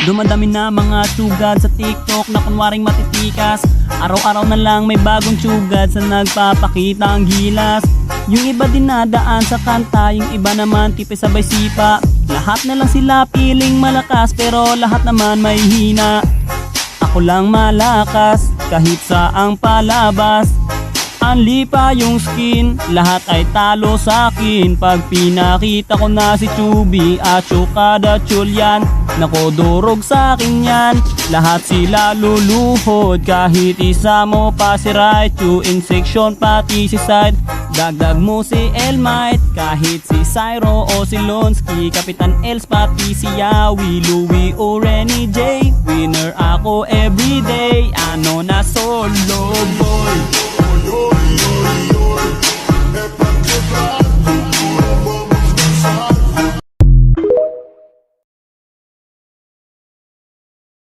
Dumadami na mga tsugad sa TikTok na kunwaring matitikas. Araw-araw na lang may bagong tsugad sa nagpapakita ang gilas. Yung iba dinadaan sa kanta, yung iba naman tipis sabay sipa. Lahat na lang sila piling malakas pero lahat naman may hina. Ako lang malakas kahit saang palabas. Anli pa yung skin, lahat ay talo sa akin. Pag pinakita ko na si Chubby at Chukada Chulyan, nako durog sa akin yan. Lahat sila luluhod, kahit isa mo pa si Raichu. In section pati si Side, dagdag mo si Elmite. Kahit si Cyro o si Lonsky, Kapitan Els pati si Yawi, Louie o Renny J. Winner ako everyday, ano na solo boy. Yo, yo, yo.